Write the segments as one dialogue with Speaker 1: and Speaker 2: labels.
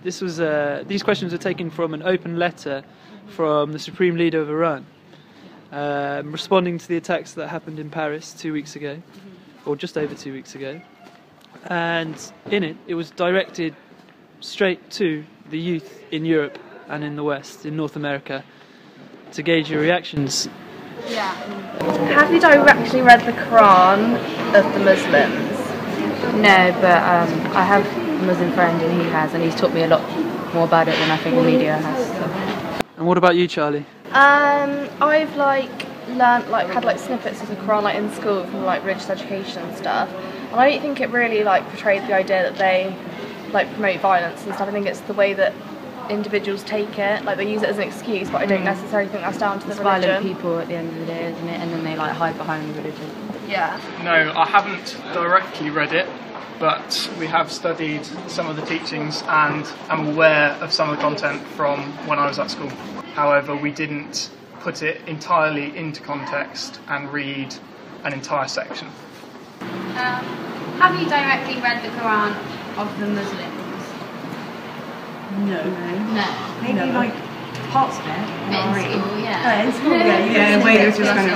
Speaker 1: this was these questions were taken from an open letter from the Supreme Leader of Iran, responding to the attacks that happened in Paris 2 weeks ago, or just over 2 weeks ago. And in it, it was directed straight to the youth in Europe and in the West, in North America, to gauge your reactions.
Speaker 2: Yeah. Have you directly read the Qur'an of the Muslims?
Speaker 3: No, but I have a Muslim friend and he has, and he's taught me a lot more about it than I think the media has. So.
Speaker 1: And what about you, Charlie?
Speaker 2: I've learnt had snippets of the Qur'an in school from religious education and stuff, and I don't think it really portrayed the idea that they promote violence and stuff. I think it's the way that individuals take it, they use it as an excuse, but I don't necessarily think that's down to the religion.
Speaker 3: Violent people at the end of the day, isn't it? And then they hide behind the religion.
Speaker 2: Yeah.
Speaker 4: No, I haven't directly read it, but we have studied some of the teachings and I'm aware of some of the content from when I was at school. However, we didn't put it entirely into context and read an entire section.
Speaker 5: Have you directly read the Qur'an of the Muslims?
Speaker 6: No.
Speaker 5: Maybe
Speaker 6: parts of it.
Speaker 5: in school, yeah.
Speaker 6: In school, yeah. Where it's just kind of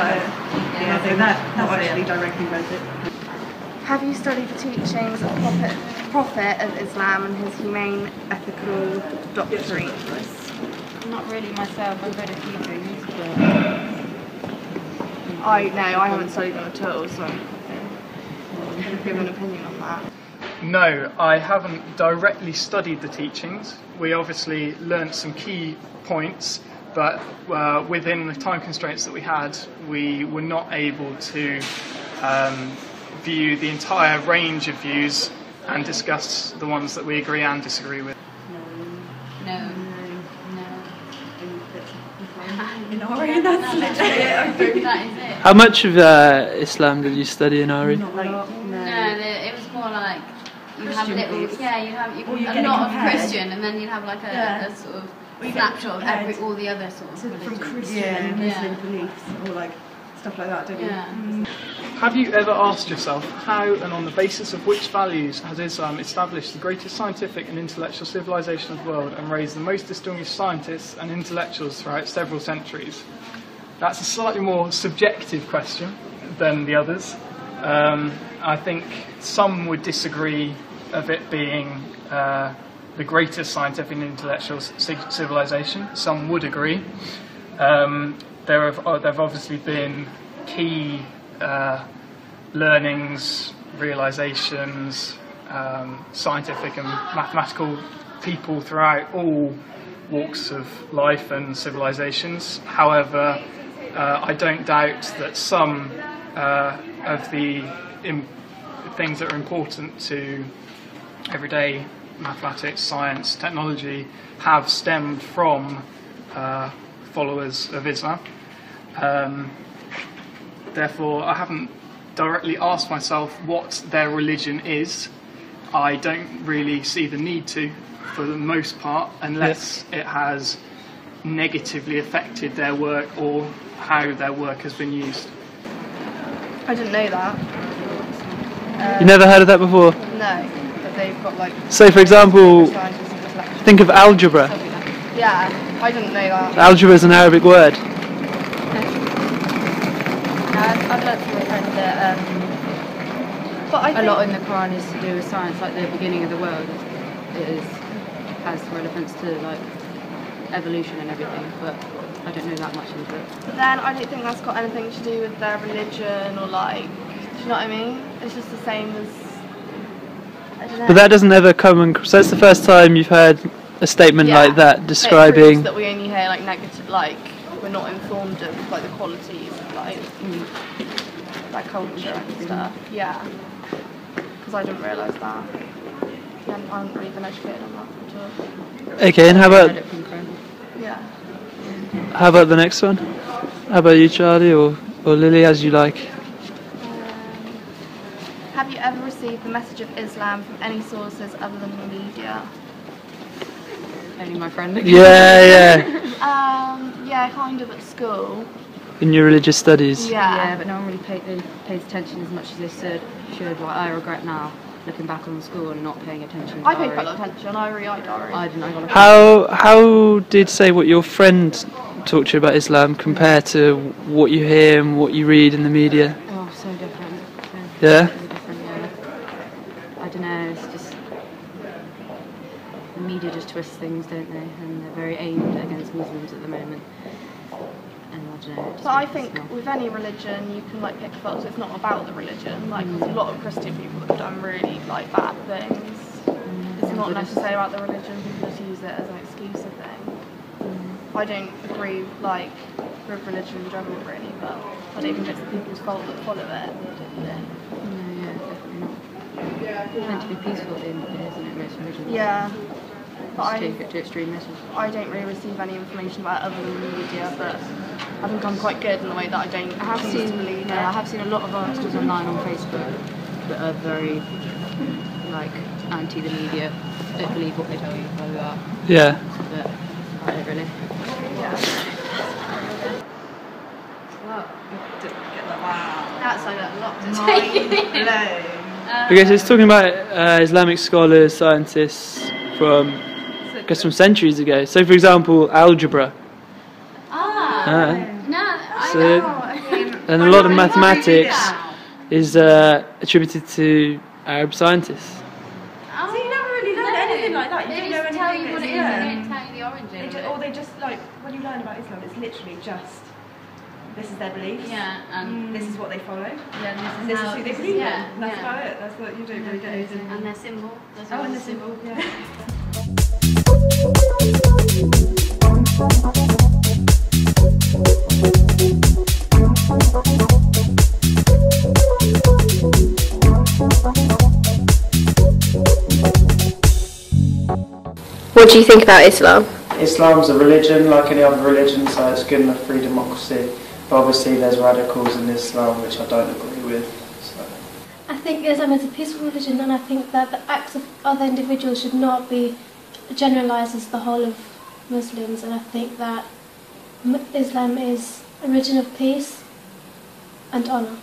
Speaker 5: yeah.
Speaker 6: not actually directly read it.
Speaker 2: Have you studied the teachings of the Prophet of Islam and his humane ethical doctrines?
Speaker 3: Not really myself. I've read a few things, but
Speaker 2: I haven't studied them at all, so I can give an opinion on that.
Speaker 4: No, I haven't directly studied the teachings. We obviously learnt some key points, but within the time constraints that we had, we were not able to view the entire range of views and discuss the ones that we agree and disagree with.
Speaker 5: No.
Speaker 6: That's literally it.
Speaker 5: That is it.
Speaker 1: How much of Islam did you study in Ari?
Speaker 5: No, it was more like you have little,
Speaker 6: piece.
Speaker 5: a lot of Christian, and then you'd have a sort of snapshot of all the other sorts of
Speaker 6: from
Speaker 5: religions.
Speaker 6: Christian and Muslim beliefs, or stuff like that, don't you?
Speaker 5: Yeah.
Speaker 4: Have you ever asked yourself how and on the basis of which values has Islam established the greatest scientific and intellectual civilization of the world and raised the most distinguished scientists and intellectuals throughout several centuries? That's a slightly more subjective question than the others. I think some would disagree of it being the greatest scientific and intellectual civilization. Some would agree. There have obviously been key learnings, realizations, scientific and mathematical people throughout all walks of life and civilizations. However, I don't doubt that some of the things that are important to everyday mathematics, science, technology have stemmed from followers of Islam. Therefore, I haven't directly asked myself what their religion is. I don't really see the need to, for the most part, unless it has negatively affected their work or how their work has been used.
Speaker 2: I didn't know that.
Speaker 1: You never heard of that before?
Speaker 2: No, but they've got
Speaker 1: So, for example, think of algebra.
Speaker 2: Yeah, I didn't know that.
Speaker 1: Algebra is an Arabic word.
Speaker 3: I've learned from a friend that a lot in the Quran is to do with science, like the beginning of the world. Has relevance to evolution and everything, but I don't know that much into it.
Speaker 2: But then I don't think that's got anything to do with their religion or do you know what I mean? It's just the same as, I don't know.
Speaker 1: But that doesn't ever come so that's the first time you've heard a statement like that describing...
Speaker 2: It proves that we only hear negative, we're not informed of the qualities of culture and stuff. Yeah. Because I didn't realise that. And I haven't really been educated on that at all.
Speaker 1: Okay, and how about the next one? How about you, Charlie, or Lily, as you like?
Speaker 2: Have you ever received the message of Islam from any sources other than the media?
Speaker 3: Only my friend.
Speaker 1: Yeah.
Speaker 2: Yeah, kind of at school.
Speaker 1: In your religious studies?
Speaker 2: Yeah.
Speaker 3: Yeah, but no one really pays attention as much as they should, what I regret now. looking back on school and not paying attention.
Speaker 2: I paid quite a lot of attention. I really liked diary.
Speaker 3: I didn't. I got a
Speaker 1: How did, say, what your friend taught you about Islam compare to what you hear and what you read in the media?
Speaker 3: Oh, so different.
Speaker 1: Yeah?
Speaker 3: So different, yeah. I don't know, it's just... The media just twists things, don't they? And they're very aimed against Muslims at the moment. And I don't know, it just
Speaker 2: But I
Speaker 3: makes
Speaker 2: think
Speaker 3: us not-
Speaker 2: with any religion, you can like pick faults. It's not about the religion. Like there's a lot of Christian people that have done really like bad things. It's
Speaker 3: and
Speaker 2: not
Speaker 3: Buddhists.
Speaker 2: necessarily about the religion. People just use it as an excuse, I think. I don't agree like with religion in general, really, but I don't think it's the people's fault that follow it.
Speaker 3: No, yeah, definitely not. It's meant to be peaceful at the end of it, isn't it? Most religions.
Speaker 2: Yeah. But
Speaker 3: Just take it to extreme measures.
Speaker 2: I don't really receive any information about it other than the media, but I think I'm quite good in the way that I don't
Speaker 3: I have
Speaker 2: choose
Speaker 3: seen,
Speaker 2: to believe
Speaker 3: yeah, I
Speaker 2: it.
Speaker 3: have seen a lot of articles online on Facebook that are very like anti the media. Don't believe what they tell you, blah blah blah.
Speaker 1: Yeah.
Speaker 3: But I don't really.
Speaker 5: That's like a lot to take in.
Speaker 1: Okay, so it's talking about Islamic scholars, scientists from, I guess, from centuries ago. So, for example, algebra.
Speaker 5: No, I
Speaker 1: So-
Speaker 5: know. I mean,
Speaker 1: And a lot of mathematics is attributed to Arab scientists.
Speaker 6: So you never really learn anything like that. You
Speaker 5: They
Speaker 6: don't know
Speaker 5: just
Speaker 6: anything.
Speaker 5: tell you what it is,
Speaker 6: Yeah.
Speaker 5: they don't tell you the origin.
Speaker 6: They
Speaker 5: of
Speaker 6: just,
Speaker 5: it.
Speaker 6: or they just like when you learn about Islam, it's literally just this is their beliefs.
Speaker 5: Yeah, and
Speaker 6: This is what they follow.
Speaker 5: yeah,
Speaker 6: This is
Speaker 5: how-
Speaker 6: who they believe
Speaker 5: yeah,
Speaker 6: in. That's
Speaker 5: yeah.
Speaker 6: about it. That's what you do every day.
Speaker 5: And their symbol. That's
Speaker 6: Oh,
Speaker 5: what
Speaker 6: and the
Speaker 5: it's
Speaker 6: symbol. Yeah.
Speaker 7: What do you think about Islam?
Speaker 8: Islam's a religion like any other religion, so it's good enough free democracy. But obviously there's radicals in Islam which I don't agree with. So.
Speaker 9: I think Islam is a peaceful religion, and I think that the acts of other individuals should not be generalised as the whole of Muslims, and I think that Islam is a religion of peace and honour.